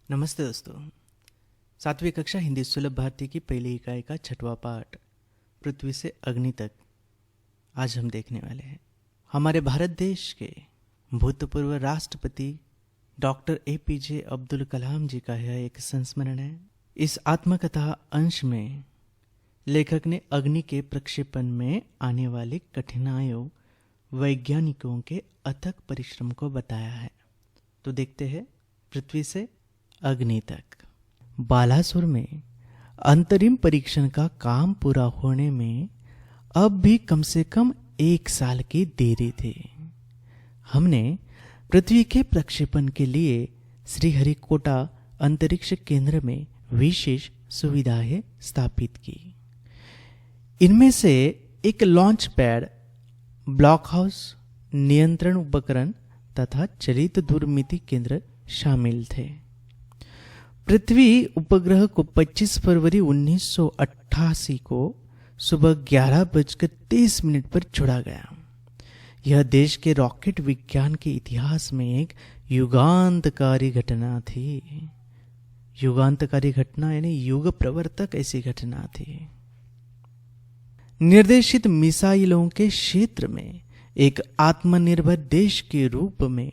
नमस्ते दोस्तों। 7वीं कक्षा हिंदी सुलभ भारती की पहली इकाई का 6वां पाठ पृथ्वी से अग्नि तक आज हम देखने वाले हैं। हमारे भारत देश के भूतपूर्व राष्ट्रपति डॉक्टर APJ अब्दुल कलाम जी का यह एक संस्मरण है। इस आत्मकथा अंश में लेखक ने अग्नि के प्रक्षेपण में आने वाली कठिनाइयों, वैज्ञानिकों के अथक परिश्रम को बताया है। तो देखते हैं पृथ्वी से अग्नि तक। बालासुर में अंतरिम परीक्षण का काम पूरा होने में अब भी कम से कम 1 साल की देरी थी। हमने पृथ्वी के प्रक्षेपण के लिए श्रीहरिकोटा अंतरिक्ष केंद्र में विशेष सुविधाएं स्थापित की। इनमें से एक लॉन्च पैड, ब्लॉक हाउस, नियंत्रण उपकरण तथा चलित दूरमिति केंद्र शामिल थे। पृथ्वी उपग्रह को 25 फरवरी 1988 को सुबह 11:23 पर छोड़ा गया। यह देश के रॉकेट विज्ञान के इतिहास में एक युगांतकारी घटना थी। युगांतकारी घटना यानी युग प्रवर्तक ऐसी घटना थी। निर्देशित मिसाइलों के क्षेत्र में एक आत्मनिर्भर देश के रूप में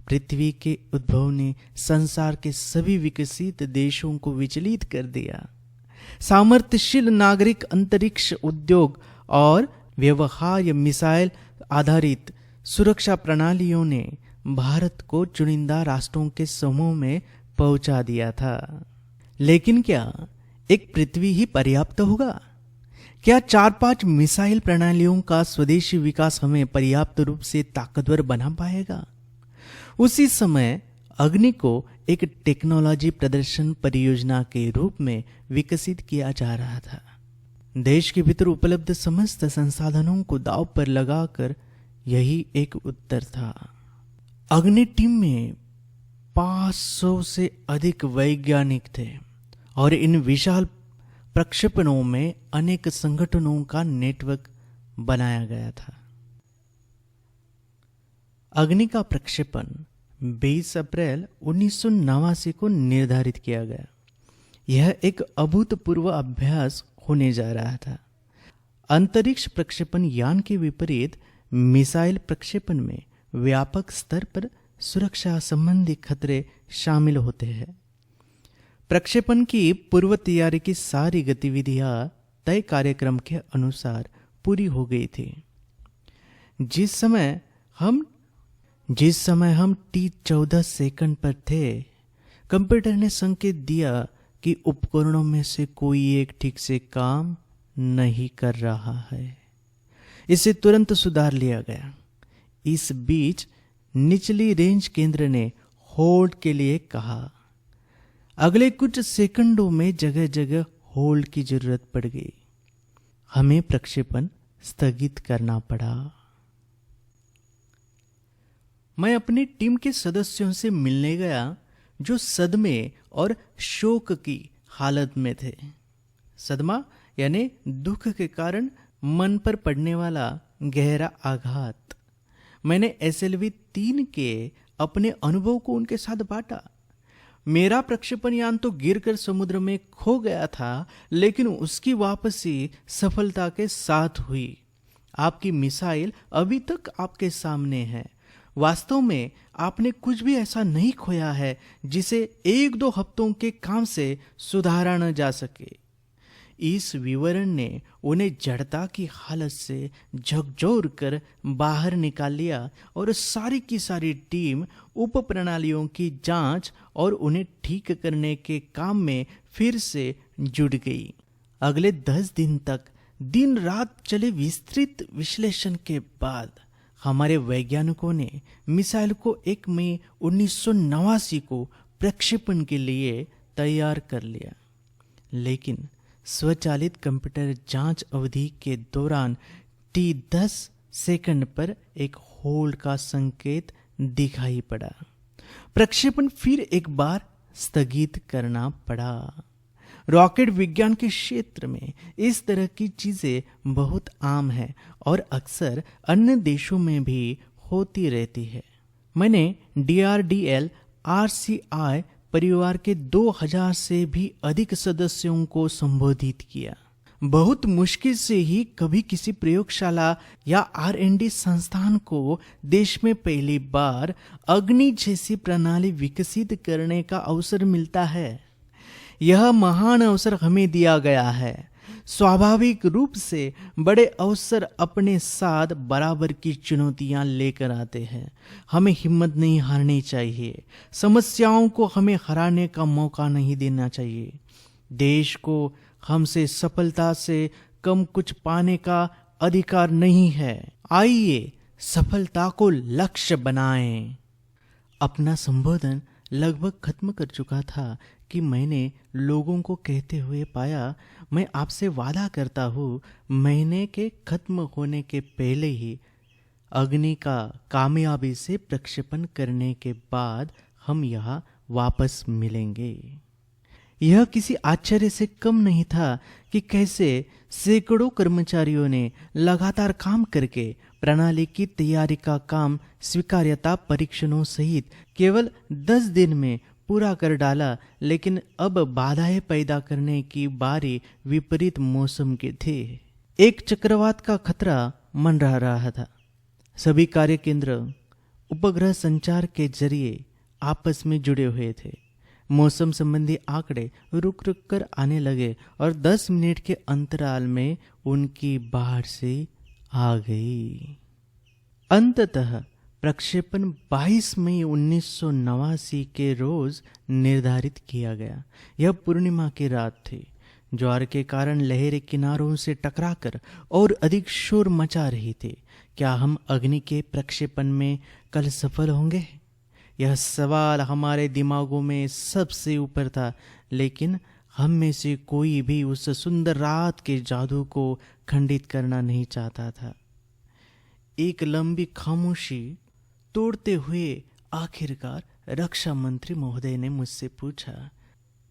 पृथ्वी के उद्भव ने संसार के सभी विकसित देशों को विचलित कर दिया। सामर्थ्यशील नागरिक अंतरिक्ष उद्योग और व्यवहार्य मिसाइल आधारित सुरक्षा प्रणालियों ने भारत को चुनिंदा राष्ट्रों के समूह में पहुंचा दिया था। लेकिन क्या एक पृथ्वी ही पर्याप्त होगा? क्या 4-5 मिसाइल प्रणालियों का स्वदेशी विकास हमें पर्याप्त रूप से ताकतवर बना पाएगा? उसी समय अग्नि को एक टेक्नोलॉजी प्रदर्शन परियोजना के रूप में विकसित किया जा रहा था। देश के भीतर उपलब्ध समस्त संसाधनों को दांव पर लगाकर यही एक उत्तर था। अग्नि टीम में 500 से अधिक वैज्ञानिक थे और इन विशाल प्रक्षेपणों में अनेक संगठनों का नेटवर्क बनाया गया था। अग्नि का प्रक्षेपण 20 अप्रैल 1989 को निर्धारित किया गया। यह एक अभूतपूर्व अभ्यास होने जा रहा था। अंतरिक्ष प्रक्षेपण यान के विपरीत मिसाइल प्रक्षेपण में व्यापक स्तर पर सुरक्षा संबंधी खतरे शामिल होते हैं। प्रक्षेपण की पूर्व तैयारी की सारी गतिविधियां तय कार्यक्रम के अनुसार पूरी हो गई थी। जिस समय हम T14 सेकंड पर थे, कंप्यूटर ने संकेत दिया कि उपकरणों में से कोई एक ठीक से काम नहीं कर रहा है। इसे तुरंत सुधार लिया गया। इस बीच निचली रेंज केंद्र ने होल्ड के लिए कहा। अगले कुछ सेकंडों में जगह जगह होल्ड की जरूरत पड़ गई। हमें प्रक्षेपण स्थगित करना पड़ा। मैं अपनी टीम के सदस्यों से मिलने गया जो सदमे और शोक की हालत में थे। सदमा यानी दुख के कारण मन पर पड़ने वाला गहरा आघात। मैंने SLV 3 के अपने अनुभव को उनके साथ बांटा। मेरा प्रक्षेपण यान तो गिरकर समुद्र में खो गया था, लेकिन उसकी वापसी सफलता के साथ हुई। आपकी मिसाइल अभी तक आपके सामने है। वास्तव में आपने कुछ भी ऐसा नहीं खोया है जिसे 1-2 हफ्तों के काम से सुधारा न जा सके। इस विवरण ने उन्हें जड़ता की हालत से झकझोर कर बाहर निकाल लिया और सारी की सारी टीम उप प्रणालियों की जांच और उन्हें ठीक करने के काम में फिर से जुट गई। अगले 10 दिन तक दिन रात चले विस्तृत विश्लेषण के बाद हमारे वैज्ञानिकों ने मिसाइल को 1 मई 1989 को प्रक्षेपण के लिए तैयार कर लिया। लेकिन स्वचालित कंप्यूटर जांच अवधि के दौरान T10 सेकंड पर एक होल्ड का संकेत दिखाई पड़ा। प्रक्षेपण फिर एक बार स्थगित करना पड़ा। रॉकेट विज्ञान के क्षेत्र में इस तरह की चीजें बहुत आम है और अक्सर अन्य देशों में भी होती रहती है। मैंने DRDL RCI परिवार के 2000 से भी अधिक सदस्यों को संबोधित किया। बहुत मुश्किल से ही कभी किसी प्रयोगशाला या R&D संस्थान को देश में पहली बार अग्नि जैसी प्रणाली विकसित करने का अवसर मिलता है। यह महान अवसर हमें दिया गया है। स्वाभाविक रूप से बड़े अवसर अपने साथ बराबर की चुनौतियां लेकर आते हैं। हमें हिम्मत नहीं हारनी चाहिए। समस्याओं को हमें हराने का मौका नहीं देना चाहिए। देश को हमसे सफलता से कम कुछ पाने का अधिकार नहीं है। आइए सफलता को लक्ष्य बनाएं। अपना संबोधन लगभग खत्म कर चुका था कि मैंने लोगों को कहते हुए पाया, मैं आपसे वादा करता हूँ महीने के खत्म होने के पहले ही अग्नि का कामयाबी से प्रक्षेपण करने के बाद हम यहाँ वापस मिलेंगे। यह किसी आश्चर्य से कम नहीं था कि कैसे सैकड़ों कर्मचारियों ने लगातार काम करके प्रणाली की तैयारी का काम स्वीकार्यता परीक्षणों सहित केवल 10 दिन में पूरा कर डाला। लेकिन अब बाधाएं पैदा करने की बारी विपरीत मौसम के थे। एक चक्रवात का खतरा मंडरा रहा था। सभी कार्य केंद्र उपग्रह संचार के जरिए आपस में जुड़े हुए थे। मौसम संबंधी आंकड़े रुक रुक कर आने लगे और 10 मिनट के अंतराल में उनकी बाहर से आ गई। अंततः प्रक्षेपण 22 मई 1989 के रोज निर्धारित किया गया। यह पूर्णिमा की रात थी। ज्वार के कारण लहरें किनारों से टकराकर और अधिक शोर मचा रही थी। क्या हम अग्नि के प्रक्षेपण में कल सफल होंगे? यह सवाल हमारे दिमागों में सबसे ऊपर था, लेकिन हम में से कोई भी उस सुंदर रात के जादू को खंडित करना नहीं चाहता था। एक लंबी खामोशी तोड़ते हुए आखिरकार रक्षा मंत्री महोदय ने मुझसे पूछा,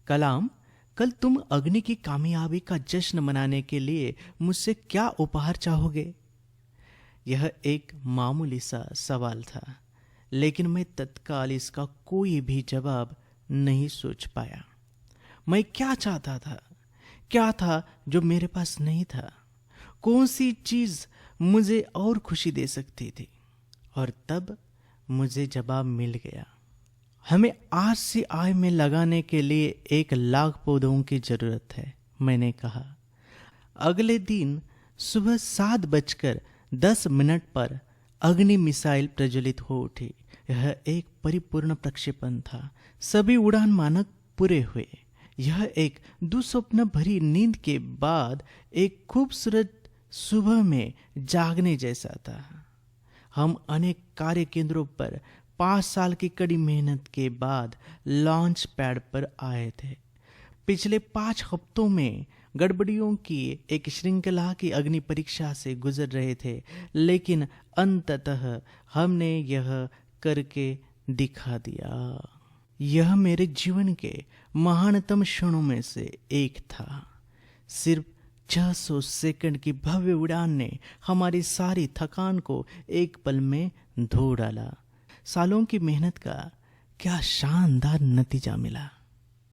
कलाम, कल तुम अग्नि की कामयाबी का जश्न मनाने के लिए मुझसे क्या उपहार चाहोगे? यह एक मामूली सा सवाल था, लेकिन मैं तत्काल इसका कोई भी जवाब नहीं सोच पाया। मैं क्या चाहता था? क्या था जो मेरे पास नहीं था? कौन सी चीज मुझे और खुशी दे सकती थी? और तब मुझे जवाब मिल गया। हमें आज से आय में लगाने के लिए 1 लाख पौधों की जरूरत है, मैंने कहा। अगले दिन सुबह 7:10 पर अग्नि मिसाइल प्रज्वलित हो उठी। यह एक परिपूर्ण प्रक्षेपण था। सभी उड़ान मानक पूरे हुए। यह एक दुस्वप्न भरी नींद के बाद एक खूबसूरत सुबह में जागने जैसा था। हम अनेक कार्य केंद्रों पर 5 साल की कड़ी मेहनत के बाद लॉन्च पैड पर आए थे। पिछले 5 हफ्तों में गड़बड़ियों की एक श्रृंखला की अग्नि परीक्षा से गुजर रहे थे, लेकिन अंततः हमने यह करके दिखा दिया। यह मेरे जीवन के महानतम क्षणों में से एक था। सिर्फ 600 सेकंड की भव्य उड़ान ने हमारी सारी थकान को एक पल में धो डाला। सालों की मेहनत का क्या शानदार नतीजा मिला।